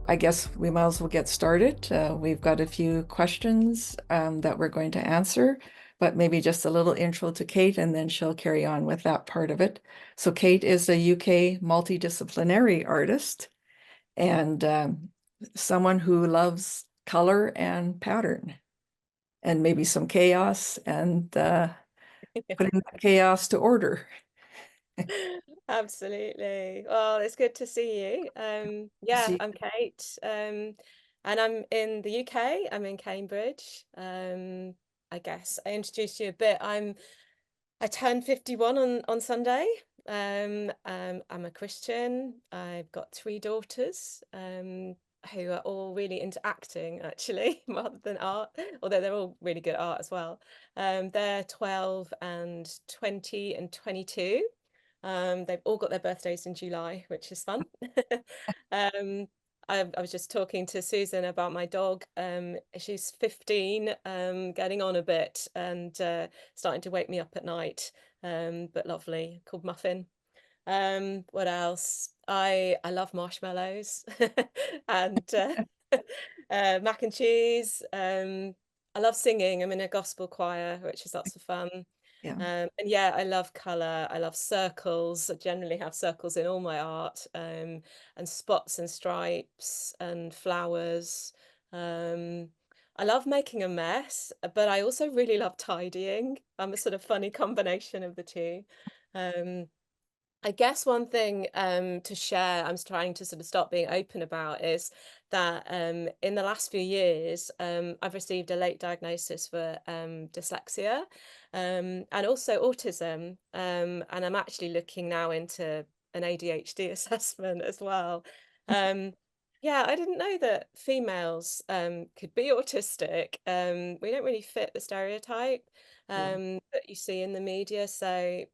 I guess we might as well get started. We've got a few questions that we're going to answer, but maybe just a little intro to Kate and then she'll carry on with that part of it. So Kate is a UK multidisciplinary artist and someone who loves color and pattern and maybe some chaos and putting the chaos to order. Absolutely. Well, it's good to see you. Yeah, See, I'm Kate. And I'm in the UK. I'm in Cambridge. I guess I introduced you a bit. I turned 51 on Sunday. I'm a Christian. I've got three daughters, who are all really into acting, actually, rather than art, although they're all really good at art as well. They're 12 and 20 and 22. They've all got their birthdays in July, which is fun. Um, I was just talking to Susan about my dog. She's 15, getting on a bit and starting to wake me up at night, but lovely, called Muffin. What else? I love marshmallows and mac and cheese. I love singing. I'm in a gospel choir, which is lots of fun. yeah. And yeah, I love colour. I love circles. I generally have circles in all my art, and spots and stripes and flowers. Um, I love making a mess, but I also really love tidying. I'm a sort of funny combination of the two. Um, I guess one thing to share, I'm trying to sort of start being open about, is that in the last few years, I've received a late diagnosis for dyslexia, and also autism. And I'm actually looking now into an ADHD assessment as well. Um, yeah, I didn't know that females could be autistic. We don't really fit the stereotype Yeah. that you see in the media. So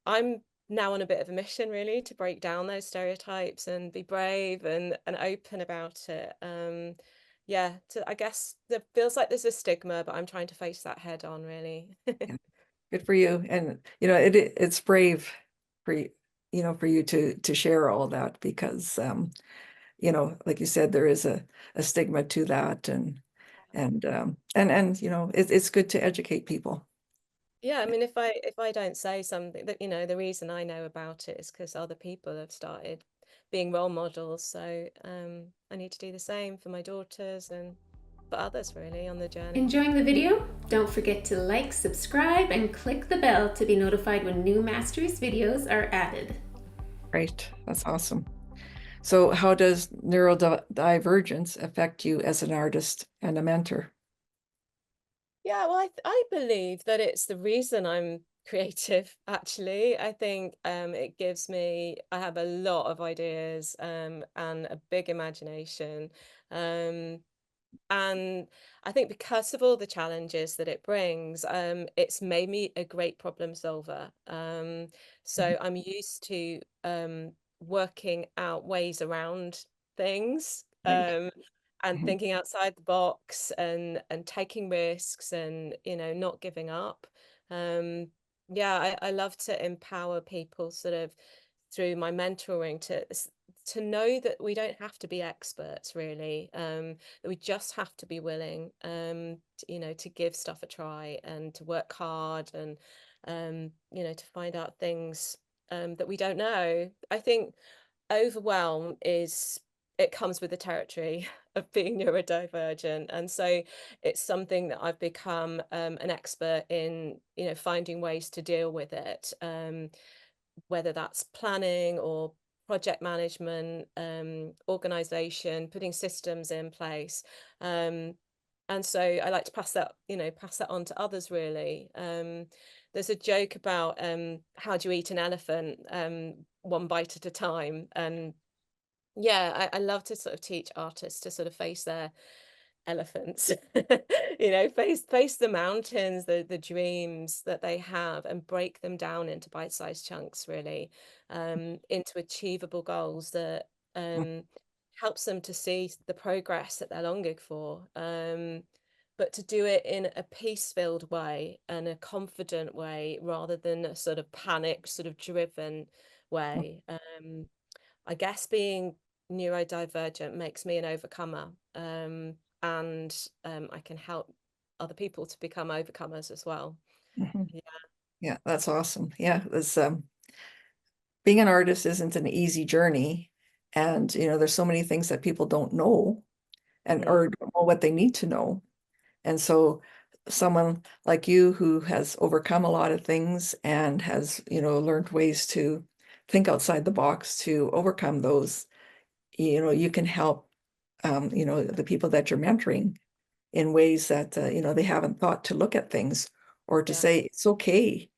I'm now on a bit of a mission really to break down those stereotypes and be brave and open about it. Yeah, I guess there feels like there's a stigma, but I'm trying to face that head on really. Yeah. Good for you. And it's brave for you, for you to share all that because like you said, there is a stigma to that and it's good to educate people. Yeah, I mean, if I don't say something that, the reason I know about it is because other people have started being role models. So I need to do the same for my daughters and for others really on the journey. Enjoying the video? Don't forget to like, subscribe, and click the bell to be notified when new Mastrius videos are added. Right. That's awesome. So how does neurodivergence affect you as an artist and a mentor? Yeah, well, I believe that it's the reason I'm creative, actually. I think it gives me, I have a lot of ideas and a big imagination. Um, and I think because of all the challenges that it brings, it's made me a great problem solver. Mhm. So I'm used to working out ways around things. Right. And Mhm. thinking outside the box and taking risks and not giving up. Yeah, I love to empower people sort of through my mentoring to know that we don't have to be experts really, that we just have to be willing, to give stuff a try and to work hard and to find out things that we don't know. I think overwhelm is it comes with the territory of being neurodivergent, and so it's something that I've become an expert in, finding ways to deal with it, whether that's planning or project management, organization, putting systems in place. um, and so I like to pass that on to others really. There's a joke about how do you eat an elephant, one bite at a time. And yeah, I love to sort of teach artists to sort of face their elephants, face the mountains, the dreams that they have, and break them down into bite-sized chunks, really, into achievable goals that helps them to see the progress that they're longing for. But to do it in a peace-filled way and a confident way rather than a sort of panicked, sort of driven way. I guess being neurodivergent makes me an overcomer, and I can help other people to become overcomers as well. Mhm. Yeah. Yeah, that's awesome. Yeah, it's being an artist isn't an easy journey. And, there's so many things that people don't know and or don't know what they need to know. And so someone like you who has overcome a lot of things and has, learned ways to think outside the box to overcome those, you can help, the people that you're mentoring in ways that, they haven't thought to look at things or to Yeah, say it's okay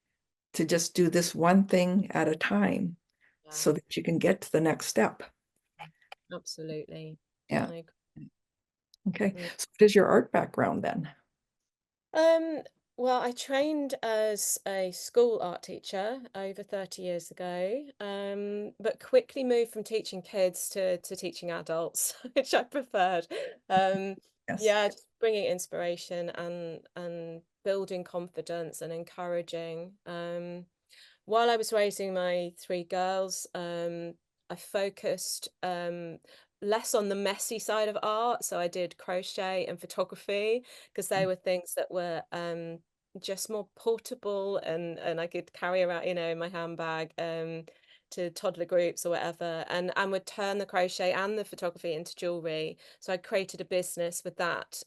to just do this one thing at a time yeah, so that you can get to the next step. absolutely. Yeah. I Okay. agree. So what is your art background then? Um, well, I trained as a school art teacher over 30 years ago, but quickly moved from teaching kids to teaching adults, which I preferred. Um, Yes. yeah, just bringing inspiration and building confidence and encouraging. While I was raising my three girls, I focused less on the messy side of art. So I did crochet and photography because they were things that were just more portable and I could carry around, in my handbag to toddler groups or whatever, and would turn the crochet and the photography into jewelry. So I created a business with that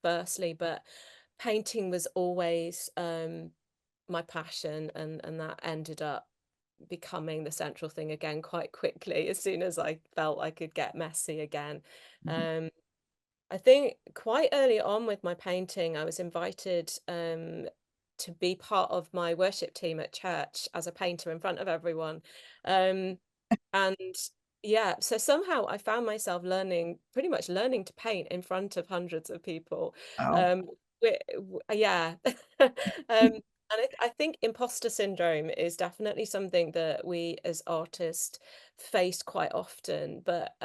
firstly, but painting was always my passion, and that ended up becoming the central thing again quite quickly as soon as I felt I could get messy again. Mhm. um I think quite early on with my painting I was invited to be part of my worship team at church as a painter in front of everyone. um and yeah, so somehow I found myself pretty much learning to paint in front of hundreds of people. Wow. Um, yeah. And I think imposter syndrome is definitely something that we as artists face quite often, but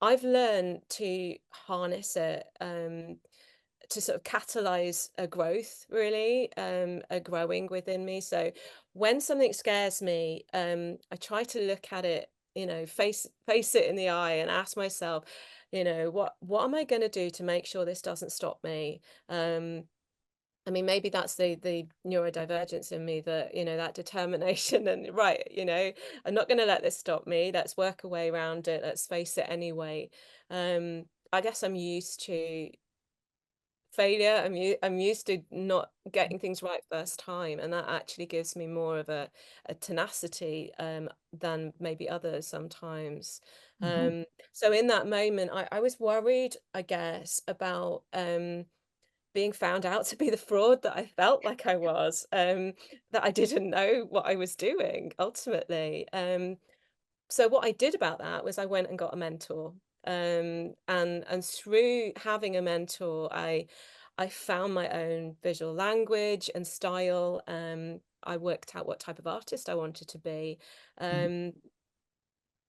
I've learned to harness it, to sort of catalyze a growth, really, a growing within me. So when something scares me, I try to look at it, face it in the eye and ask myself, what am I going to do to make sure this doesn't stop me? um I mean, maybe that's the neurodivergence in me, that, that determination and right, I'm not going to let this stop me. Let's work a way around it. Let's face it anyway. I guess I'm used to failure. I'm used to not getting things right first time, and that actually gives me more of a tenacity than maybe others sometimes. Mhm. So in that moment, I was worried, I guess, about being found out to be the fraud that I felt like I was, that I didn't know what I was doing ultimately. So what I did about that was I went and got a mentor. And through having a mentor, I found my own visual language and style. I worked out what type of artist I wanted to be. Mhm. Um,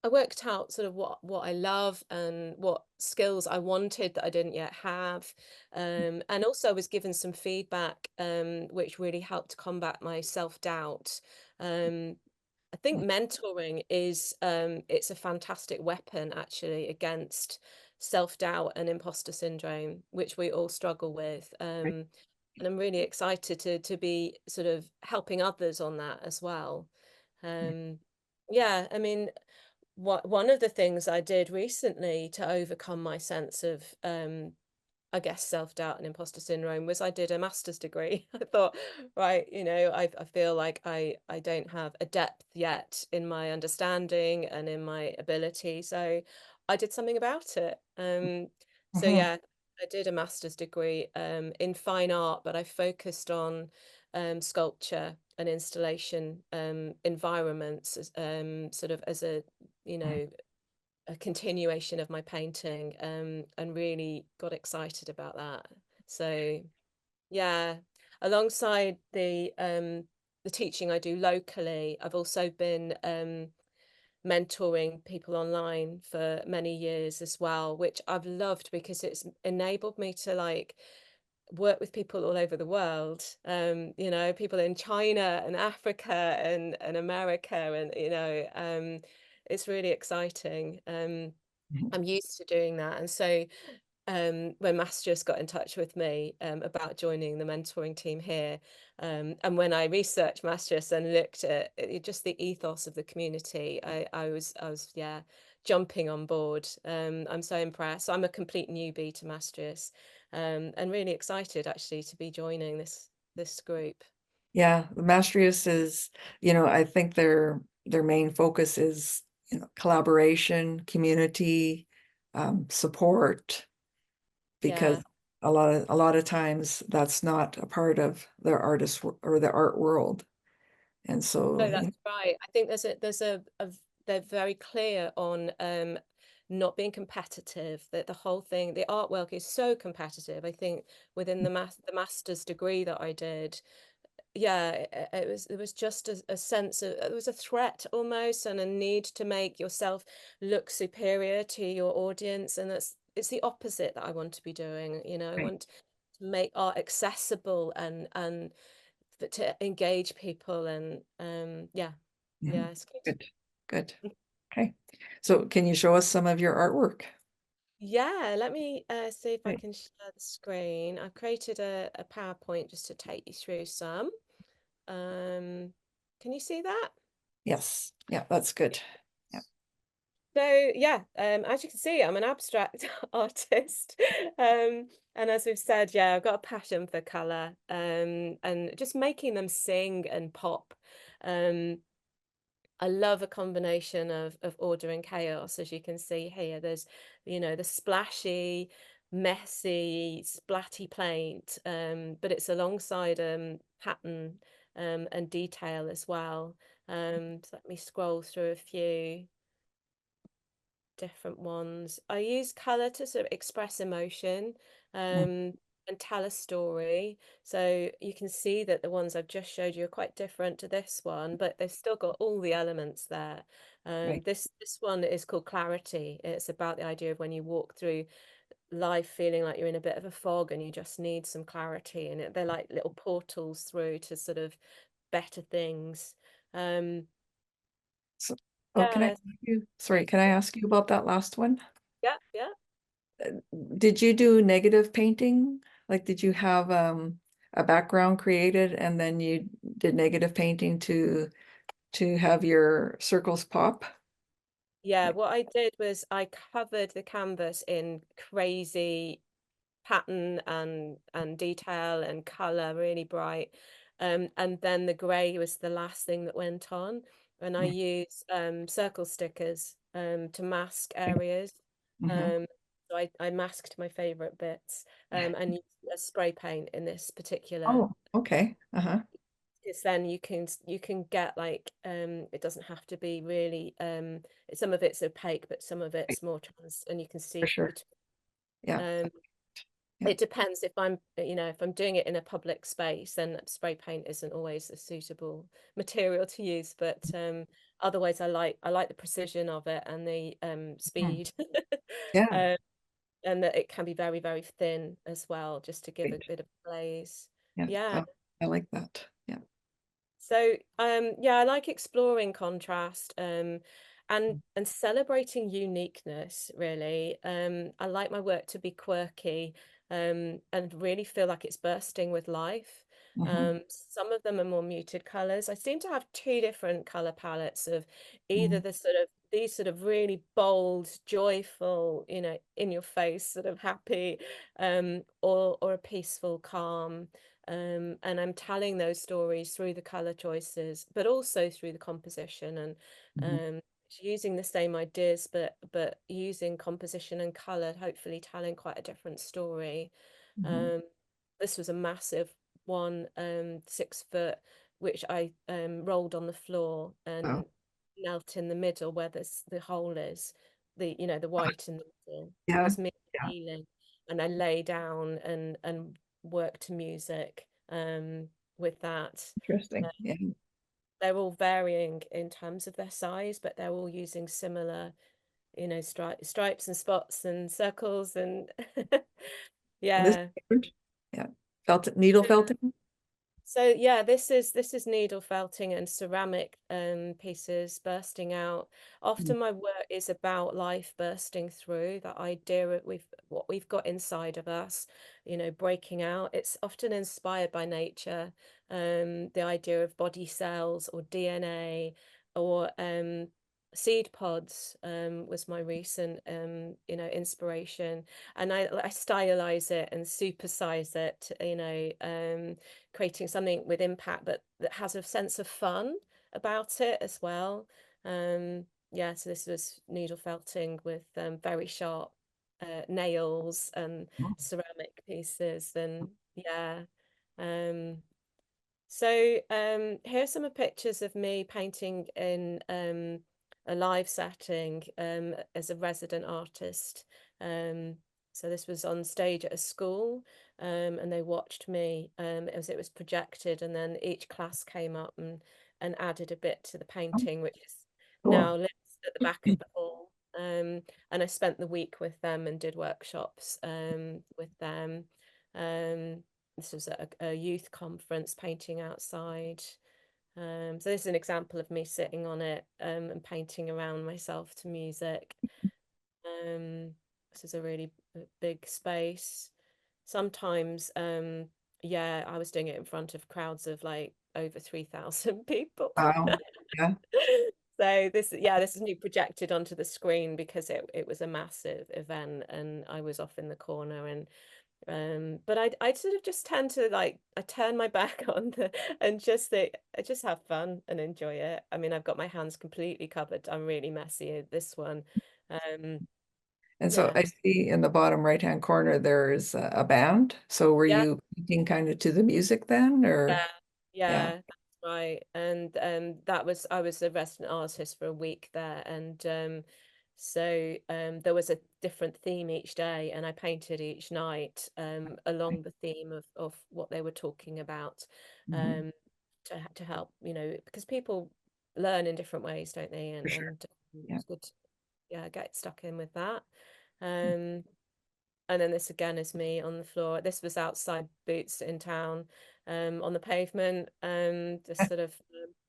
I worked out sort of what I love and what skills I wanted that I didn't yet have. And also I was given some feedback, which really helped combat my self-doubt. Um, I think mentoring is it's a fantastic weapon actually against self-doubt and imposter syndrome, which we all struggle with. Right. And I'm really excited to be sort of helping others on that as well. Yeah. Um, yeah, I mean, one of the things I did recently to overcome my sense of I guess self-doubt and imposter syndrome was I did a master's degree. I thought, right, I feel like I don't have a depth yet in my understanding and in my ability, so I did something about it. So Mhm. yeah, I did a master's degree in fine art, but I focused on sculpture and installation environments, sort of as you know a continuation of my painting, and really got excited about that. So yeah, alongside the teaching I do locally, I've also been mentoring people online for many years as well, which I've loved because it's enabled me to like work with people all over the world, people in China and Africa and America, and it's really exciting. Mhm. I'm used to doing that. And so when Mastrius got in touch with me about joining the mentoring team here, and when I researched Mastrius and looked at just the ethos of the community, I was yeah, jumping on board. I'm so impressed. I'm a complete newbie to Mastrius, and really excited actually to be joining this group. Yeah, the Mastrius is, I think their main focus is, collaboration, community, support, because Yeah. a lot of times that's not a part of their or the art world. And No, so, that's right. I think they're very clear on not being competitive. That the whole thing, the artwork is so competitive. I think within the master's degree that I did, yeah, it was just a sense of, it was a threat almost, and a need to make yourself look superior to your audience, and it's the opposite that I want to be doing. I right. want to make art accessible and to engage people, and yeah, Mhm. it's good. Good, good. Okay. So can you show us some of your artwork? Yeah, let me see if I Right. can share the screen. I've created a PowerPoint just to take you through some. Can you see that? Yes. Yeah, that's good. Yeah. So yeah, as you can see, I'm an abstract artist. And as we've said, yeah, I've got a passion for colour, and just making them sing and pop. Um, I love a combination of order and chaos, as you can see here. There's, the splashy, messy, splatty paint, but it's alongside pattern and detail as well. So let me scroll through a few different ones. I use color to sort of express emotion Mm, and tell a story. So you can see that the ones I've just showed you are quite different to this one, but they've still got all the elements there. right. This one is called Clarity. It's about the idea of when you walk through life feeling like you're in a bit of a fog and you just need some clarity, and they're like little portals through to sort of better things. Um, So, oh, yeah, can I ask you about that last one? yeah, yeah. Did you do negative painting? Like, did you have a background created and then you did negative painting to have your circles pop? Yeah, what I did was I covered the canvas in crazy pattern and detail and color, really bright. And then the grey was the last thing that went on. And I used circle stickers to mask areas. Mm-hmm. Um, so I masked my favorite bits and used a spray paint in this particular, Oh, okay. Uh-huh. because then you can get like it doesn't have to be really some of it's opaque, but some of Right, it's more trans, and you can for see sure. between. Yeah. um Yeah. it depends. If I'm doing it in a public space, then spray paint isn't always a suitable material to use, but otherwise I like the precision of it and the Mm. speed. Yeah. um, and that it can be very, very thin as well, just to give a Great. bit of blaze. Yeah. Yeah. Oh, I like that. Yeah. So yeah, I like exploring contrast and celebrating uniqueness, really. I like my work to be quirky and really feel like it's bursting with life. Mm-hmm. Some of them are more muted colors. I seem to have two different color palettes of either Mm-hmm. these sort of really bold, joyful, in your face, sort of happy, or a peaceful, calm. And I'm telling those stories through the color choices, but also through the composition, and Mm-hmm. using the same ideas, but using composition and color, hopefully telling quite a different story. Mm-hmm. Um, this was a massive one, 6 foot, which I rolled on the floor Wow. and knelt in the middle where the hole is, the white in the middle. It Yeah. was me Yeah. healing, and I lay down and work to music with that. Interesting. Uh, Yeah. they're all varying in terms of their size, but they're all using similar, stripes and spots and circles and And this is yeah. different. Yeah. Needle felting. So yeah, this is needle felting and ceramic pieces bursting out. Mm. Often my work is about life bursting through, that idea of what we've got inside of us, breaking out. It's often inspired by nature, the idea of body cells or DNA or seed pods was my recent inspiration. And I stylize it and supersize it, creating something with impact, but that has a sense of fun about it as well. Yeah, so this was needle felting with very sharp nails and Oh, ceramic pieces, and yeah. Um, so here's some pictures of me painting in a live setting as a resident artist. Um, so this was on stage at a school, and they watched me as it was projected, and then each class came up and added a bit to the painting, which is now cool. lives at the back of the hall. And I spent the week with them and did workshops with them. Um, this was a youth conference, painting outside. So this is an example of me sitting on it and painting around myself to music. Um, this is a really big space. Sometimes, yeah, I was doing it in front of crowds of like over 3,000 people. Wow. Yeah. So this is me projected onto the screen because it was a massive event and I was off in the corner. And but I sort of just tend to like I turn my back on and I just have fun and enjoy it. I mean, I've got my hands completely covered. I'm really messy at this one. Um, And so yeah, I see in the bottom right-hand corner, there is a band. So were yeah, you painting kind of to the music then, or yeah, yeah? yeah, that's right. And I was a resident artist for a week there, and so there was a different theme each day, and I painted each night along the theme of what they were talking about, Mhm. um, to help, because people learn in different ways, don't they? For And sure. Yeah. it's good to, yeah, get stuck in with that. Um, and then this again is me on the floor. This was outside Boots in town, on the pavement, just sort of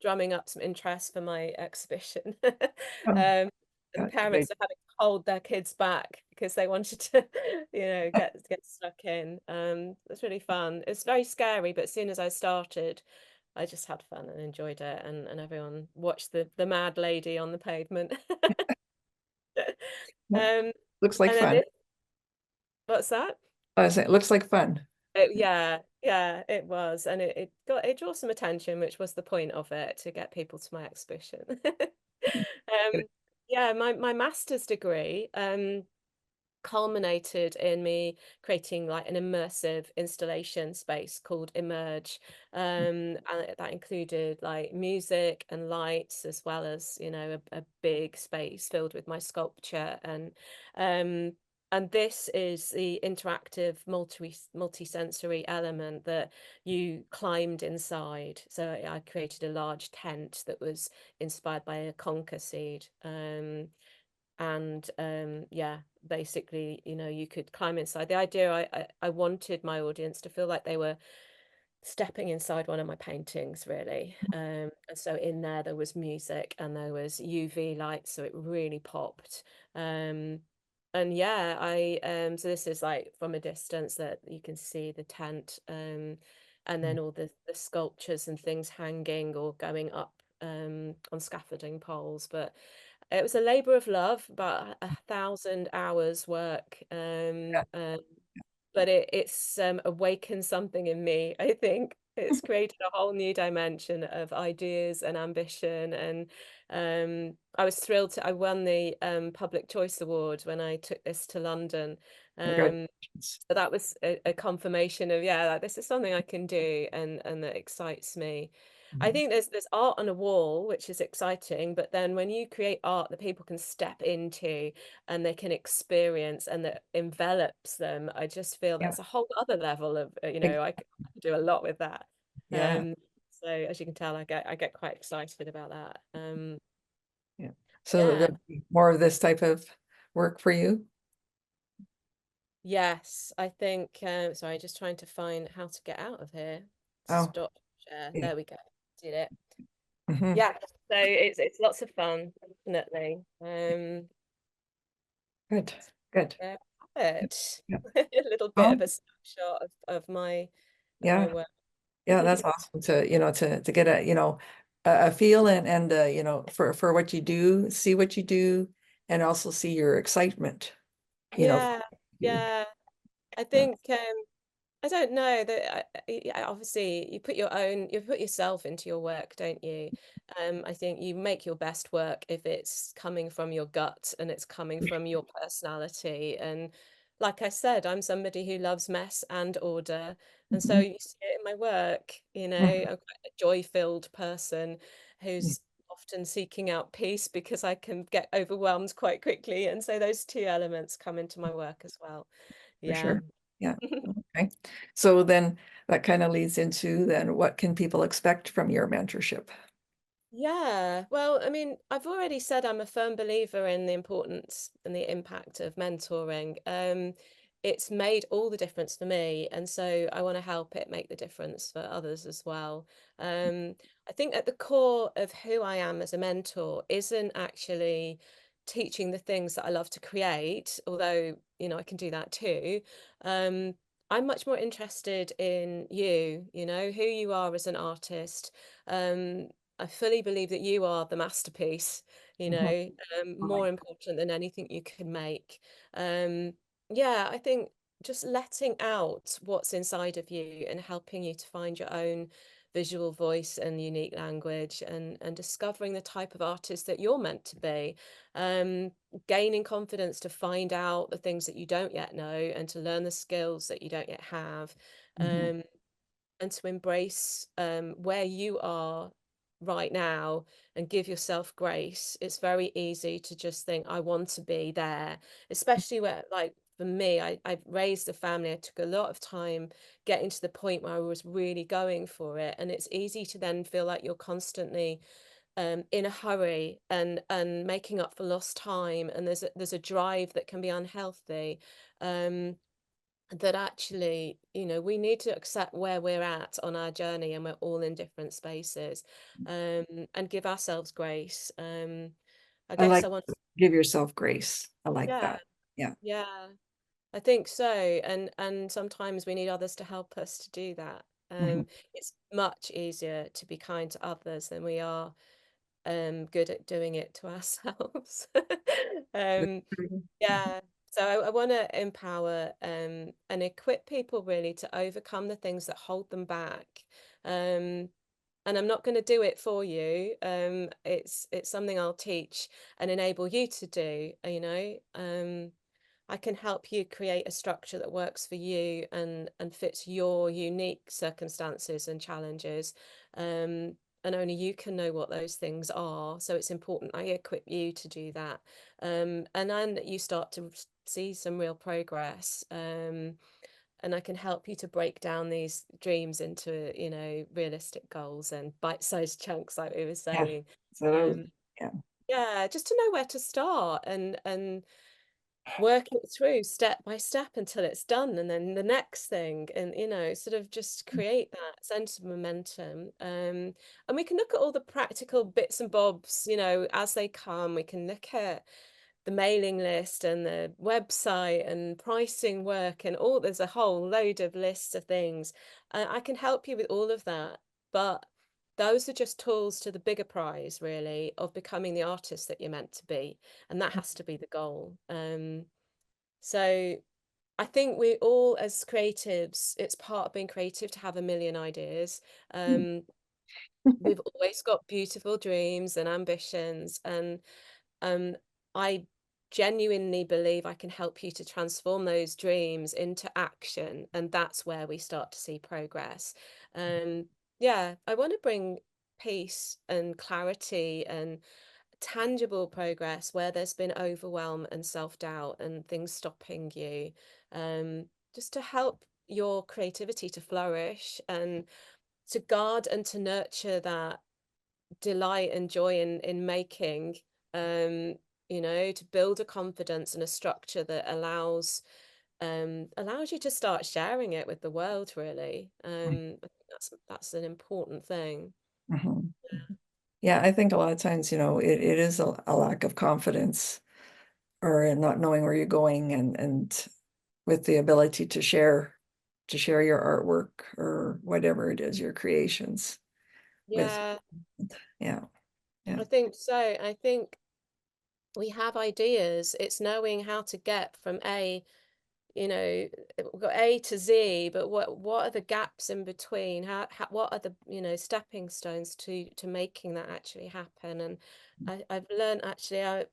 drumming up some interest for my exhibition. Oh, And that's great. parents are having to hold their kids back because they wanted to, get stuck in. It's really fun. It's very scary, but as soon as I started, I just had fun and enjoyed it, and everyone watched the mad lady on the pavement. Yeah. Um, Looks like and then fun. this, what's that? I say, it looks like fun. Yeah, yeah, it was, and it drew some attention, which was the point of it, to get people to my exhibition. Um, yeah, my master's degree culminated in me creating like an immersive installation space called Emerge, and that included like music and lights, as well as a big space filled with my sculpture. Um and this is the interactive multi-sensory element that you climbed inside. So I created a large tent that was inspired by a conker seed. And yeah, basically, you could climb inside. The idea, I wanted my audience to feel like they were stepping inside one of my paintings, really. And so in there was music and there was UV light, so it really popped. And yeah, I so this is like from a distance that you can see the tent, and then all the sculptures and things hanging or going up on scaffolding poles. But it was a labor of love, about 1,000 hours work. But it's awakened something in me. I think it's created a whole new dimension of ideas and ambition. And I was thrilled I won the Public Choice Award when I took this to London. Um, Congratulations. so that was a confirmation of, yeah, like, this is something I can do, and that excites me. I Mhm. think there's art on a wall, which is exciting, but then when you create art that people can step into and they can experience and that envelops them, I just feel Yeah. that's a whole other level of, Ex- I could do a lot with that. Yeah. Um, so as you can tell, I get quite excited about that. Yeah. So Yeah. there'll be more of this type of work for you. Yes, I think, sorry, just trying to find how to get out of here. Oh, Stop. share. Yeah. There we go. Did it. Mhm. Yeah. So it's lots of fun, definitely. Good. Good. Yeah, it. Yeah. A little bit of a snapshot of my Yeah. work. Yeah, that's awesome to, to get a, a feel and for what you do, see what you do, and also see your excitement, Yeah, you. yeah. I Yeah. think I don't know that obviously you put yourself into your work, don't you? I think you make your best work if it's coming from your gut and it's coming from your personality. And like I said, I'm somebody who loves mess and order. And so Mhm. you see it in my work, Mhm. I'm quite a joy-filled person who's often seeking out peace because I can get overwhelmed quite quickly. And so those two elements come into my work as well. For Yeah. sure. Yeah. Okay. So then that kind of leads into then what can people expect from your mentorship? Yeah, well, I mean, I've already said I'm a firm believer in the importance and the impact of mentoring. It's made all the difference for me, and so I want to help it make the difference for others as well. I think at the core of who I am as a mentor isn't actually teaching the things that I love to create, although, I can do that too. Um, I'm much more interested in you, who you are as an artist. Um, I fully believe that you are the masterpiece, Mhm. more important than anything you can make. Um, yeah, I think just letting out what's inside of you and helping you to find your own visual voice and unique language and discovering the type of artist that you're meant to be. Um, Gaining confidence to find out the things that you don't yet know and to learn the skills that you don't yet have. Mhm. Um, and to embrace where you are right now and give yourself grace. It's very easy to just think, I want to be there, especially where, like, for me, I raised a family. I took a lot of time getting to the point where I was really going for it. And it's easy to then feel like you're constantly in a hurry and making up for lost time. And there's a drive that can be unhealthy. That actually, we need to accept where we're at on our journey and we're all in different spaces, and give ourselves grace. I I guess like I want, give yourself grace. I like yeah, that. Yeah. yeah, I think so. And sometimes we need others to help us to do that. Mhm. It's much easier to be kind to others than we are good at doing it to ourselves. um, Yeah, so I want to empower and equip people really to overcome the things that hold them back. Um, and I'm not going to do it for you. It's something I'll teach and enable you to do. I can help you create a structure that works for you and fits your unique circumstances and challenges. And only you can know what those things are. So it's important I equip you to do that. And then you start to see some real progress. And I can help you to break down these dreams into, realistic goals and bite-sized chunks, like we were Yeah. saying. So Um, yeah. yeah, just to know where to start and work it through step by step until it's done, and then the next thing, and sort of just create that sense of momentum. And we can look at all the practical bits and bobs, as they come. We can look at the mailing list and the website and pricing work and all. There's a whole load of lists of things. I can help you with all of that, but those are just tools to the bigger prize, really, of becoming the artist that you're meant to be, and that has to be the goal. So I think we all, as creatives, it's part of being creative to have a million ideas. Um, we've always got beautiful dreams and ambitions, and um, I genuinely believe I can help you to transform those dreams into action, and that's where we start to see progress. Yeah, I want to bring peace and clarity and tangible progress where there's been overwhelm and self-doubt and things stopping you, just to help your creativity to flourish and to guard and to nurture that delight and joy in making, to build a confidence and a structure that allows you to start sharing it with the world, really. I think that's an important thing. Mhm. Yeah, I think a lot of times, it is a lack of confidence or not knowing where you're going and with the ability to share your artwork or whatever it is, your creations with, Yeah, yeah, yeah. I think so. I think we have ideas. It's knowing how to get from A, we've got A to Z, but what are the gaps in between? What are the, stepping stones to making that actually happen? And I've learned actually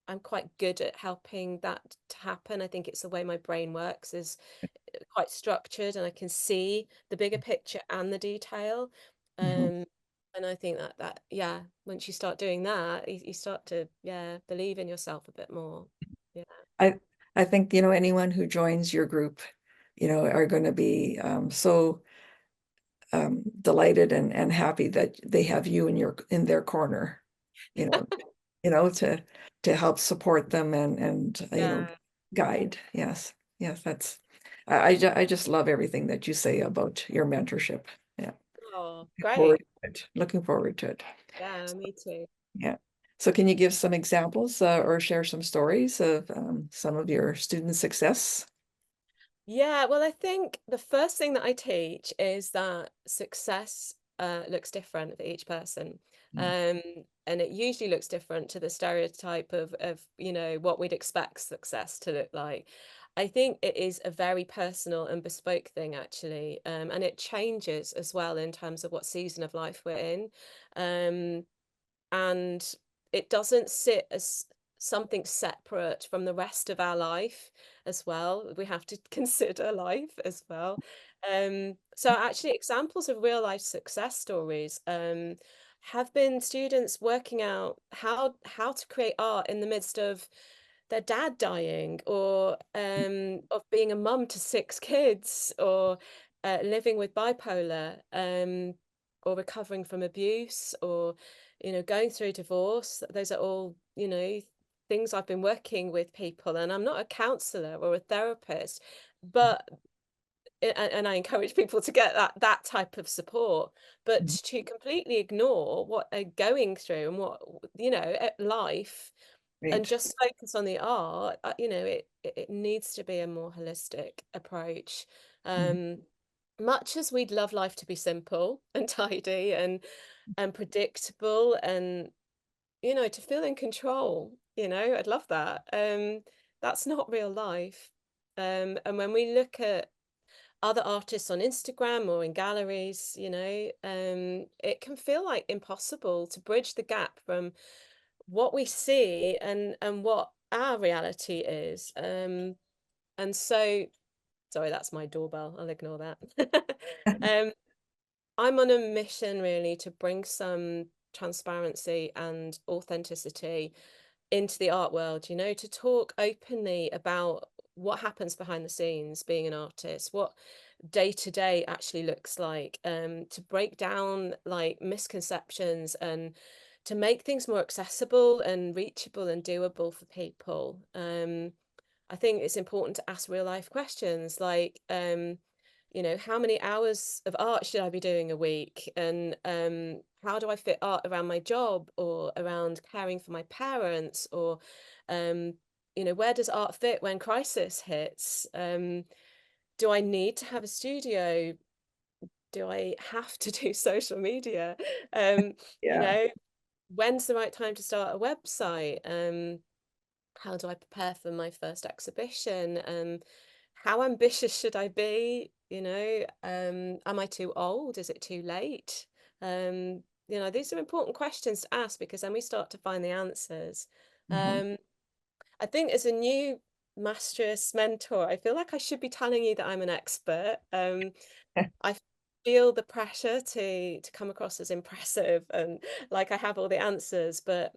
I'm quite good at helping that to happen. I think it's the way my brain works is quite structured, and I can see the bigger picture and the detail. Mhm. And I think that yeah, once you start doing that, you start to believe in yourself a bit more. Yeah. I I think, anyone who joins your group, are going to be so delighted and happy that they have you in their corner, you know, to help support them and Yeah. guide. Yes, yes, I just love everything that you say about your mentorship. Yeah, Oh, forward great. to it. Looking forward to it. Yeah, me too. Yeah. So can you give some examples or share some stories of some of your student success? Yeah, well, I think the first thing that I teach is that success looks different for each person. Mm. Um, and it usually looks different to the stereotype of, what we'd expect success to look like. I think it is a very personal and bespoke thing, actually. And it changes as well in terms of what season of life we're in. Um, and it doesn't sit as something separate from the rest of our life as well. We have to consider life as well. So actually examples of real life success stories have been students working out how to create art in the midst of their dad dying, or of being a mum to 6 kids, or living with bipolar, or recovering from abuse, or going through divorce. Those are all, things I've been working with people, and I'm not a counselor or a therapist, but and I encourage people to get that type of support, but Mhm. to completely ignore what they're going through and what, life, and Great. just focus on the art. It needs to be a more holistic approach. Mhm. um Much as we'd love life to be simple and tidy and predictable, and to feel in control, I'd love that. That's not real life. And when we look at other artists on Instagram or in galleries, it can feel like impossible to bridge the gap from what we see and what our reality is. And so, sorry, that's my doorbell. I'll ignore that. um, I'm on a mission really to bring some transparency and authenticity into the art world, to talk openly about what happens behind the scenes being an artist, what day to day actually looks like, to break down like misconceptions and to make things more accessible and reachable and doable for people. I think it's important to ask real life questions like, how many hours of art should I be doing a week? And how do I fit art around my job or around caring for my parents? Or, um, where does art fit when crisis hits? Do I need to have a studio? Do I have to do social media? Um, you Yeah. know, when's the right time to start a website? How do I prepare for my first exhibition? How ambitious should I be? Am I too old? Is it too late? These are important questions to ask, because then we start to find the answers. Mhm. Um, I think as a new Mastrius mentor, I feel like I should be telling you that I'm an expert. I feel the pressure to come across as impressive and like I have all the answers, but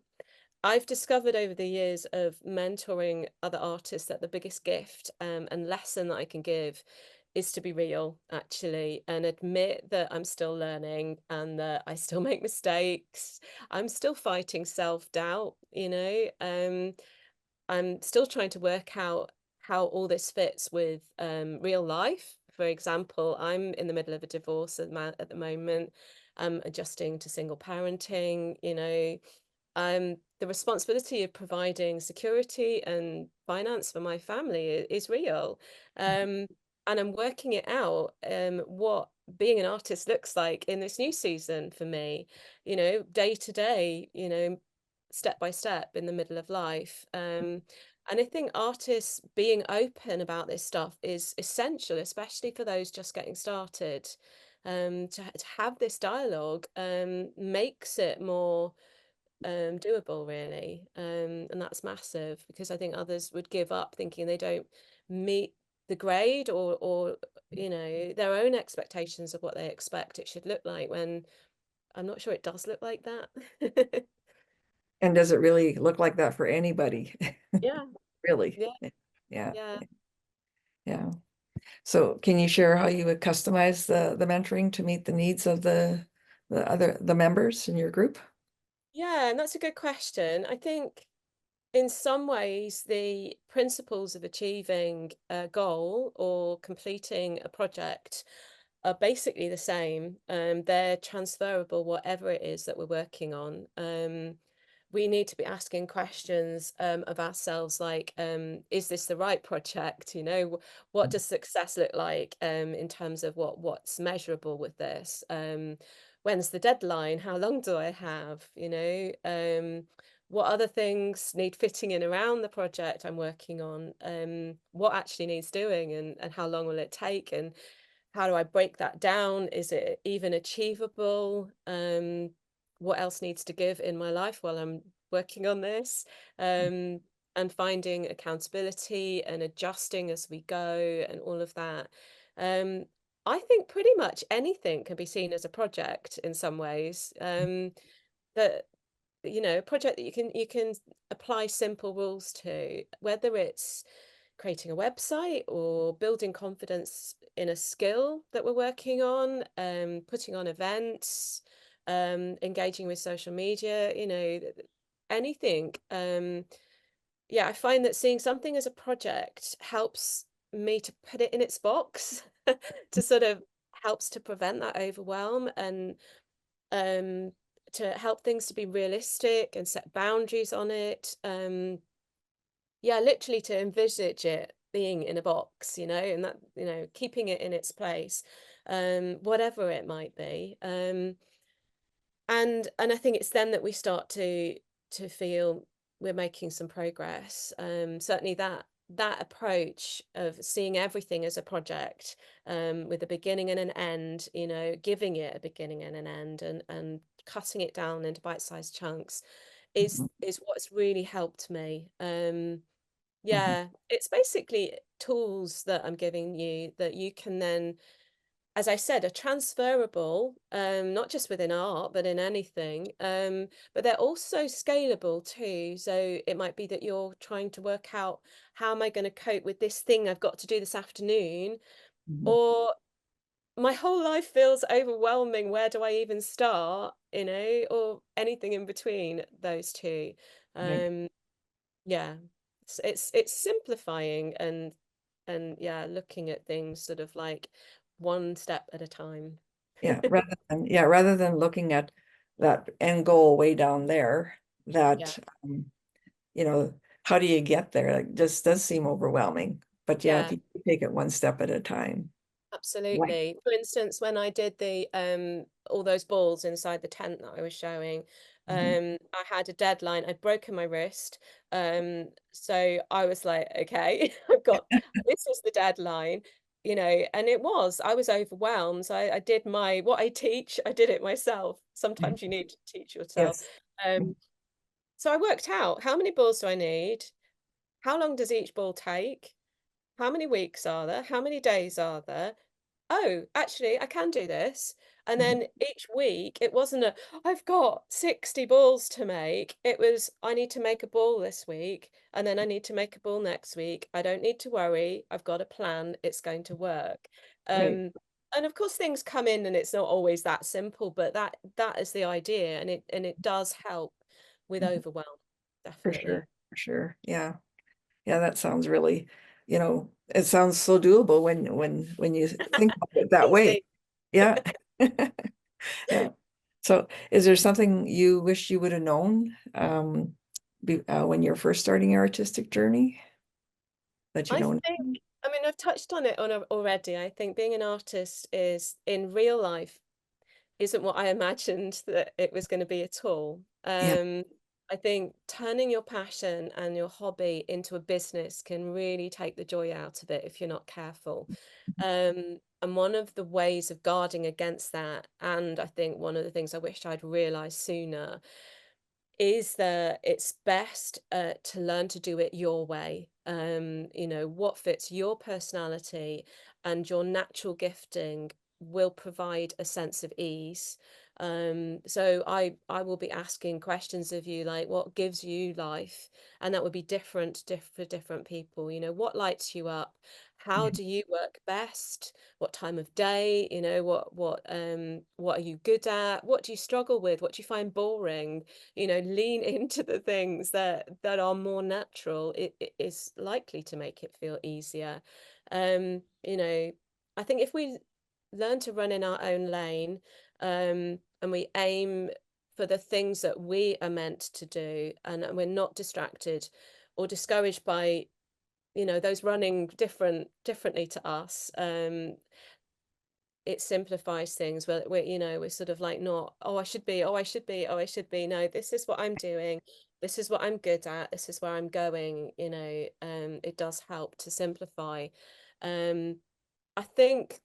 I've discovered over the years of mentoring other artists that the biggest gift and lesson that I can give is to be real, actually, and admit that I'm still learning and that I still make mistakes. I'm still fighting self-doubt, I'm still trying to work out how all this fits with real life. for example, I'm in the middle of a divorce at the moment. I'm adjusting to single parenting, you know. The responsibility of providing security and finance for my family is real. And I'm working it out, what being an artist looks like in this new season for me, you know, day to day, you know, step by step in the middle of life. And I think artists being open about this stuff is essential, especially for those just getting started. To have this dialogue makes it more doable, really. And that's massive, because I think others would give up thinking they don't meet the grade, or you know, their own expectations of what they expect it should look like, when I'm not sure it does look like that. And does it really look like that for anybody? Yeah, Really? yeah, Yeah, yeah. yeah. So can you share how you would customize the mentoring to meet the needs of the members in your group? Yeah, and that's a good question. I think in some ways, the principles of achieving a goal or completing a project are basically the same. They're transferable, whatever it is that we're working on. We need to be asking questions of ourselves, like, is this the right project? You know, what does success look like, in terms of what's measurable with this? When's the deadline? How long do I have? You know, what other things need fitting in around the project I'm working on? What actually needs doing, and how long will it take? And how do I break that down? Is it even achievable? What else needs to give in my life while I'm working on this? Um, and finding accountability and adjusting as we go and all of that. Um, I think pretty much anything can be seen as a project in some ways. That, you know, a project that you can apply simple rules to, whether it's creating a website or building confidence in a skill that we're working on, putting on events, engaging with social media, you know, anything. Yeah, I find that seeing something as a project helps me to put it in its box, to sort of helps to prevent that overwhelm, and um, to help things to be realistic and set boundaries on it. Yeah, literally to envisage it being in a box, you know, and that, you know, keeping it in its place, whatever it might be. And I think it's then that we start to feel we're making some progress. Certainly that approach of seeing everything as a project, with a beginning and an end, you know, giving it a beginning and an end, and cutting it down into bite-sized chunks Mhm, is what's really helped me. mhm, Yeah, it's basically tools that I'm giving you that you can then, as I said, are transferable, not just within art, but in anything. But they're also scalable too. So it might be that you're trying to work out, how am I going to cope with this thing I've got to do this afternoon? mhm. Or my whole life feels overwhelming. Where do I even start? You know, or anything in between those two. Right. Um, yeah, it's simplifying, and yeah, looking at things sort of like one step at a time. Rather than looking at that end goal way down there, Yeah, that you know, how do you get there? Like, just does seem overwhelming. But yeah, if yeah. you take it one step at a time. Right. Absolutely. For instance, when I did the all those balls inside the tent that I was showing, Mhm. I had a deadline. I'd broken my wrist. So I was like, okay, I've got, this is the deadline, you know, and I was overwhelmed. So I did what I teach, I did it myself. Sometimes you need to teach yourself. Yes. Um, so I worked out, how many balls do I need? How long does each ball take? How many weeks are there? How many days are there? Oh, actually, I can do this. And Mhm. then each week, it wasn't I've got 60 balls to make. It was, I need to make a ball this week, and then I need to make a ball next week. I don't need to worry. I've got a plan. It's going to work. Right. And of course, things come in, and it's not always that simple, but that is the idea, and it does help with Mhm. overwhelm, For definitely. sure. For sure. Yeah. Yeah, that sounds really you know, it sounds so doable when you think about it that way. Easy. Yeah. Yeah. So is there something you wish you would have known when you're first starting your artistic journey that you I know think, now? I mean, I've touched on it already. I think being an artist is in real life isn't what I imagined that it was going to be at all. Yeah. I think turning your passion and your hobby into a business can really take the joy out of it if you're not careful. And one of the ways of guarding against that, and I think one of the things I wish I'd realized sooner, is that it's best to learn to do it your way. You know, what fits your personality and your natural gifting will provide a sense of ease. So I will be asking questions of you like what gives you life, and that would be different for different people. You know, what lights you up? How Yeah. do you work best? What time of day? You know, what are you good at? What do you struggle with? What do you find boring? You know, lean into the things that are more natural. It is likely to make it feel easier. You know, I think if we learn to run in our own lane, and we aim for the things that we are meant to do, and we're not distracted or discouraged by, you know, those running differently to us. It simplifies things where we're, you know, we're sort of like not, oh, I should be, oh, I should be, oh, I should be. No, this is what I'm doing. This is what I'm good at. This is where I'm going. You know, it does help to simplify. Um, I think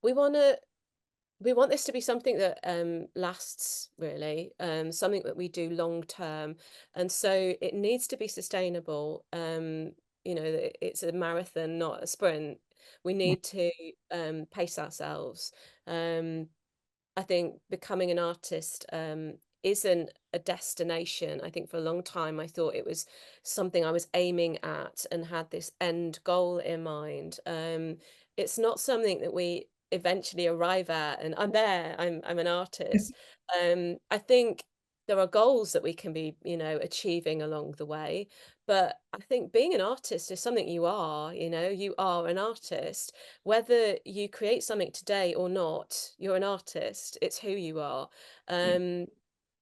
we want to we want this to be something that lasts really, something that we do long term, and so it needs to be sustainable. You know, it's a marathon, not a sprint. We Yeah. need to pace ourselves. Um, I think becoming an artist isn't a destination. I think for a long time I thought it was something I was aiming at and had this end goal in mind. It's not something that we eventually arrive at and I'm there, I'm an artist. I think there are goals that we can be, you know, achieving along the way. But I think being an artist is something you are, you know, you are an artist. Whether you create something today or not, you're an artist. It's who you are. Yeah. Um,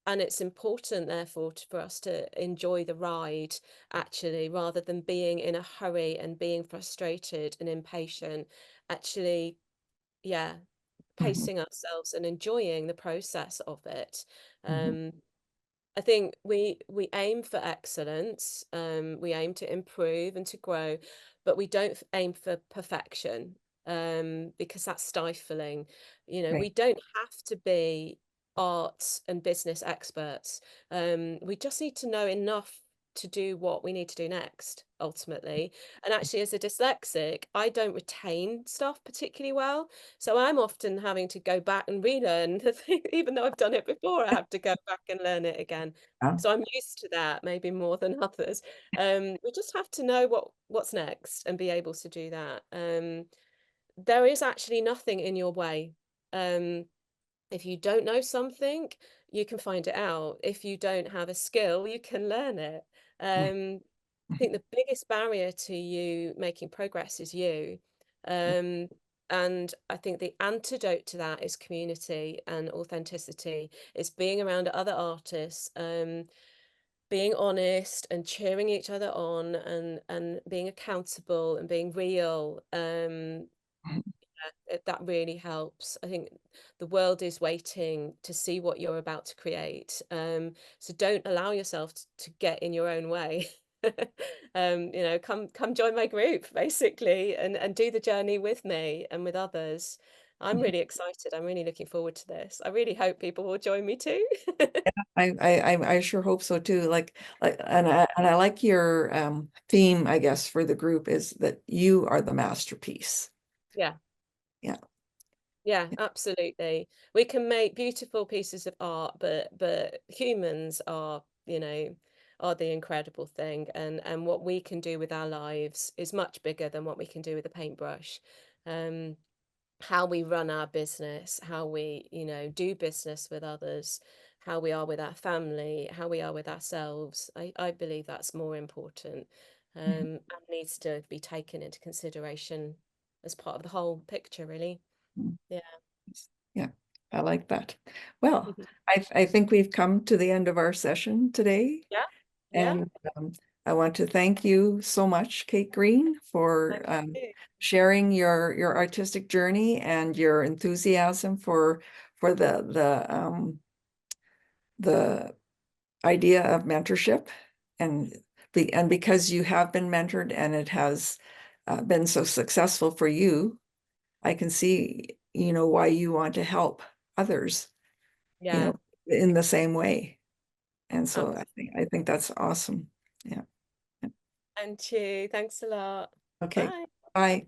and it's important, therefore, for us to enjoy the ride, actually, rather than being in a hurry and being frustrated and impatient. Actually, yeah, Mhm. pacing ourselves and enjoying the process of it. Mhm. Um, I think we aim for excellence, we aim to improve and to grow, but we don't aim for perfection, because that's stifling. You know, we Right. don't have to be arts and business experts. We just need to know enough to do what we need to do next, ultimately. And actually, as a dyslexic, I don't retain stuff particularly well. So I'm often having to go back and relearn the thing, even though I've done it before, I have to go back and learn it again. Yeah. So I'm used to that, maybe more than others. We just have to know what's next and be able to do that. There is actually nothing in your way. Um, if you don't know something, you can find it out. If you don't have a skill, you can learn it. Yeah. I think the biggest barrier to you making progress is you. Um, and I think the antidote to that is community and authenticity. It's being around other artists, being honest and cheering each other on and being accountable and being real. That really helps. I think the world is waiting to see what you're about to create. So don't allow yourself to get in your own way. You know, come join my group basically and do the journey with me and with others. I'm really excited. I'm really looking forward to this. I really hope people will join me too. I sure hope so too. And I like your theme, I guess, for the group is that you are the masterpiece. Yeah. Yeah. Yeah, absolutely. We can make beautiful pieces of art, but humans are, you know, are the incredible thing, and what we can do with our lives is much bigger than what we can do with a paintbrush. Um, how we run our business, how we, you know, do business with others, how we are with our family, how we are with ourselves. I believe that's more important. and needs to be taken into consideration as part of the whole picture, really. Mhm. Yeah. Yeah, I like that. Well, I think we've come to the end of our session today. Yeah. And I want to thank you so much, Kate Green, for Thank you. sharing your artistic journey and your enthusiasm for the idea of mentorship, and because you have been mentored and it has been so successful for you, I can see, why you want to help others, Yeah. in the same way. And so Absolutely. I think that's awesome. Yeah. And you. Thanks a lot. Okay. Bye. Bye.